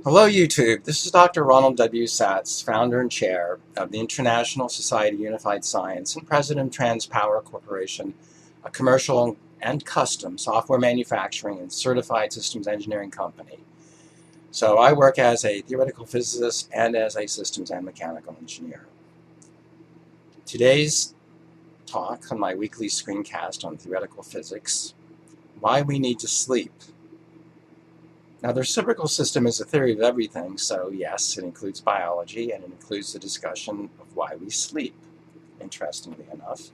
Hello YouTube, this is Dr. Ronald W. Satz, founder and chair of the International Society of Unified Science and president of TransPower Corporation, a commercial and custom software manufacturing and certified systems engineering company. So I work as a theoretical physicist and as a systems and mechanical engineer. Today's talk on my weekly screencast on theoretical physics, why we need to sleep. Now, the reciprocal system is a theory of everything, so yes, it includes biology, and it includes the discussion of why we sleep, interestingly enough.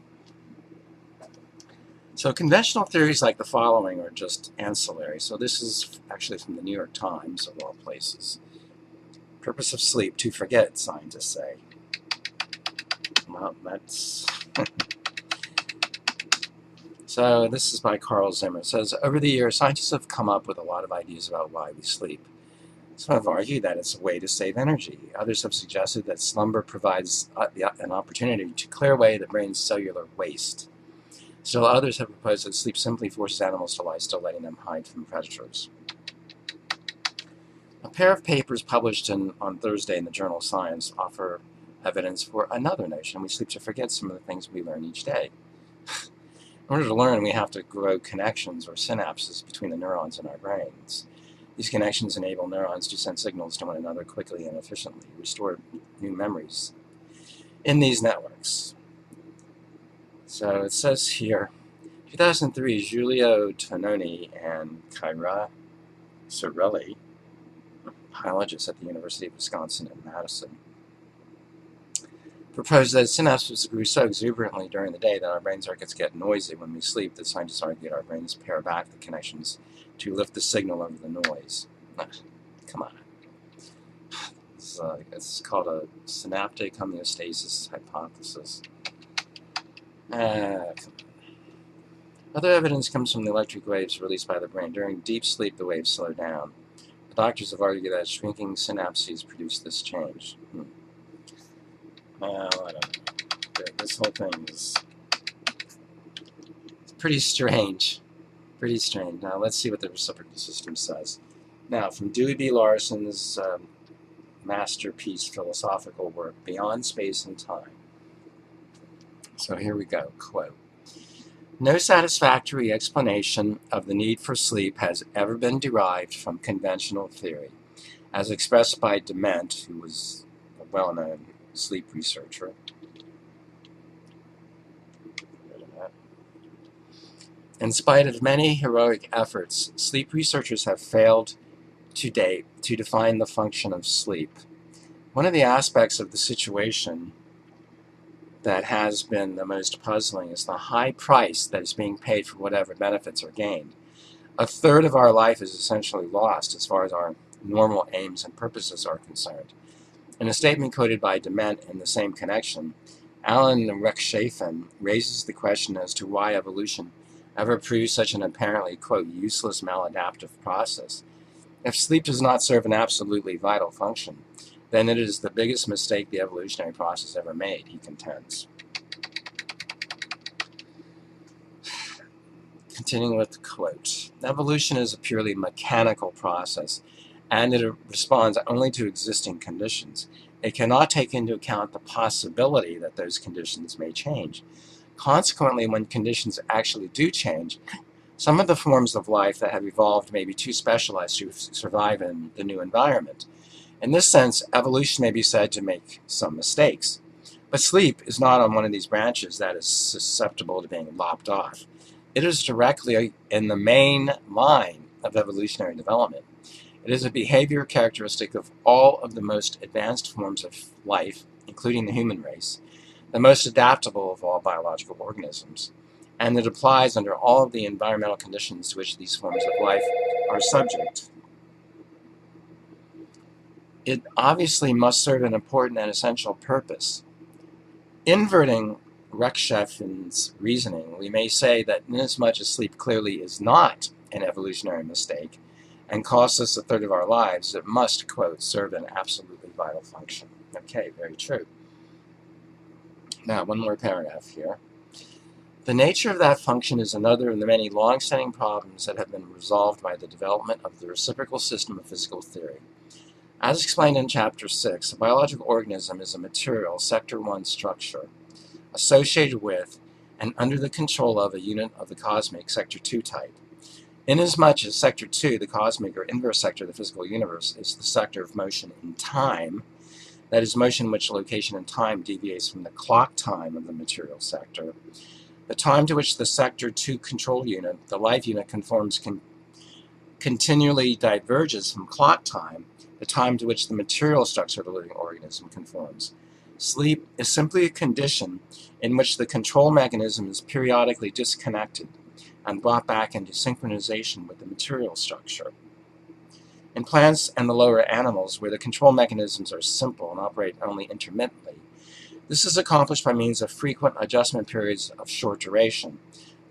So conventional theories like the following are just ancillary. So this is actually from the New York Times, of all places. Purpose of sleep, to forget, scientists say. Well, that's... So this is by Carl Zimmer. It says, over the years, scientists have come up with a lot of ideas about why we sleep. Some have argued that it's a way to save energy. Others have suggested that slumber provides an opportunity to clear away the brain's cellular waste. Still others have proposed that sleep simply forces animals to lie still, letting them hide from predators. A pair of papers published on Thursday in the journal Science offer evidence for another notion. We sleep to forget some of the things we learn each day. In order to learn, we have to grow connections or synapses between the neurons in our brains. These connections enable neurons to send signals to one another quickly and efficiently, restore new memories in these networks. So it says here, 2003, Giulio Tononi and Kyra Cirelli, biologists at the University of Wisconsin in Madison, proposed that synapses grew so exuberantly during the day that our brain circuits get noisy when we sleep that scientists argue that our brains pare back the connections to lift the signal over the noise. Come on. It's called a synaptic homeostasis hypothesis. Other evidence comes from the electric waves released by the brain. During deep sleep, the waves slow down. The doctors have argued that shrinking synapses produce this change. Well, I don't know. This whole thing is pretty strange. Pretty strange. Now, let's see what the reciprocal system says. Now, from Dewey B. Larson's masterpiece philosophical work, Beyond Space and Time. So here we go, quote. No satisfactory explanation of the need for sleep has ever been derived from conventional theory, as expressed by Dement, who was a well-known sleep researcher. In spite of many heroic efforts, sleep researchers have failed to date to define the function of sleep. One of the aspects of the situation that has been the most puzzling is the high price that is being paid for whatever benefits are gained. A third of our life is essentially lost as far as our normal aims and purposes are concerned. In a statement quoted by Dement in the same connection, Alan Rechtshafen raises the question as to why evolution ever proved such an apparently, quote, useless maladaptive process. If sleep does not serve an absolutely vital function, then it is the biggest mistake the evolutionary process ever made, he contends. Continuing with the quote, evolution is a purely mechanical process, and it responds only to existing conditions. It cannot take into account the possibility that those conditions may change. Consequently, when conditions actually do change, some of the forms of life that have evolved may be too specialized to survive in the new environment. In this sense, evolution may be said to make some mistakes. But sleep is not on one of these branches that is susceptible to being lopped off. It is directly in the main line of evolutionary development. It is a behavior characteristic of all of the most advanced forms of life, including the human race, the most adaptable of all biological organisms, and it applies under all of the environmental conditions to which these forms of life are subject. It obviously must serve an important and essential purpose. Inverting Rechtschaffen's reasoning, we may say that inasmuch as sleep clearly is not an evolutionary mistake and costs us a third of our lives, it must, quote, serve an absolutely vital function. Okay, very true. Now, one more paragraph here. The nature of that function is another of the many long-standing problems that have been resolved by the development of the reciprocal system of physical theory. As explained in Chapter 6, a biological organism is a material, Sector 1 structure, associated with and under the control of a unit of the cosmic, Sector 2 type. Inasmuch as Sector 2, the cosmic or inverse sector of the physical universe, is the sector of motion in time, that is, motion in which location and time deviates from the clock time of the material sector, the time to which the Sector 2 control unit, the life unit, conforms continually diverges from clock time, the time to which the material structure of the living organism conforms. Sleep is simply a condition in which the control mechanism is periodically disconnected and brought back into synchronization with the material structure. In plants and the lower animals, where the control mechanisms are simple and operate only intermittently, this is accomplished by means of frequent adjustment periods of short duration.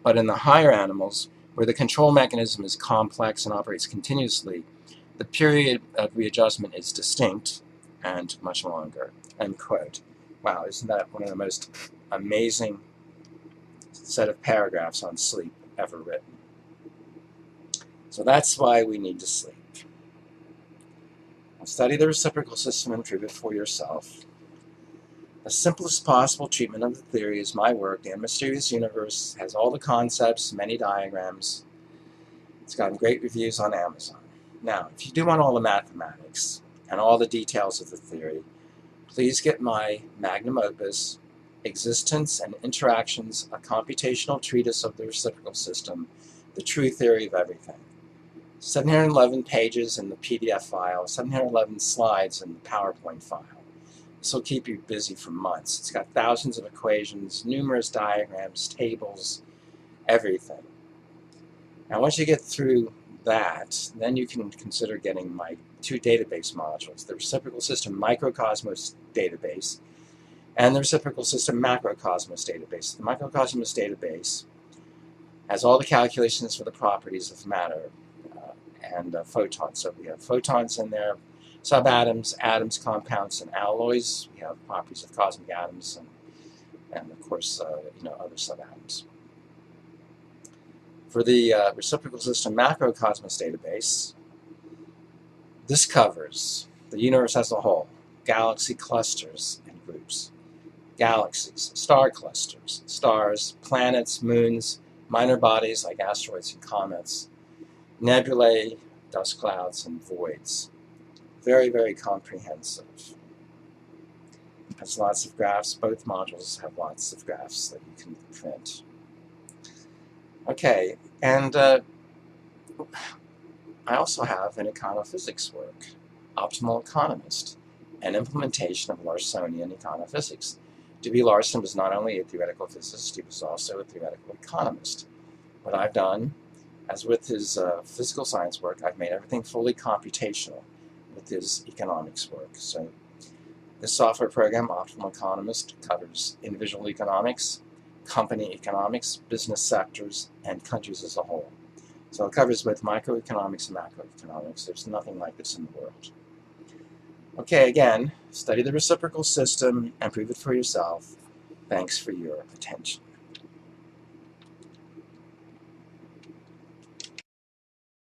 But in the higher animals, where the control mechanism is complex and operates continuously, the period of readjustment is distinct and much longer. End quote. Wow, isn't that one of the most amazing set of paragraphs on sleep ever written? So that's why we need to sleep. Now, study the reciprocal system and prove it for yourself. The simplest possible treatment of the theory is my work. The Mysterious Universe has all the concepts, many diagrams. It's gotten great reviews on Amazon. Now, if you do want all the mathematics and all the details of the theory, please get my magnum opus, Existence and Interactions, a computational treatise of the reciprocal system, the true theory of everything. 711 pages in the PDF file, 711 slides in the PowerPoint file. This will keep you busy for months. It's got thousands of equations, numerous diagrams, tables, everything. Now, once you get through that, then you can consider getting my 2 database modules, the Reciprocal System Microcosmos database and the Reciprocal System Macrocosmos database. The Microcosmos database has all the calculations for the properties of matter and photons. So we have photons in there, subatoms, atoms, compounds, and alloys. We have properties of cosmic atoms and of course, other subatoms. For the Reciprocal System Macrocosmos database, this covers the universe as a whole, galaxy clusters and groups, galaxies, star clusters, stars, planets, moons, minor bodies like asteroids and comets, nebulae, dust clouds, and voids. Very, very comprehensive. Has lots of graphs. Both modules have lots of graphs that you can print. Okay, and I also have an econophysics work, Optimal Economist, an implementation of Larsonian econophysics. D.B. Larson was not only a theoretical physicist, he was also a theoretical economist. What I've done, as with his physical science work, I've made everything fully computational with his economics work. So this software program, Optimal Economist, covers individual economics, company economics, business sectors, and countries as a whole. So it covers both microeconomics and macroeconomics. There's nothing like this in the world. Okay, again, study the reciprocal system and prove it for yourself. Thanks for your attention.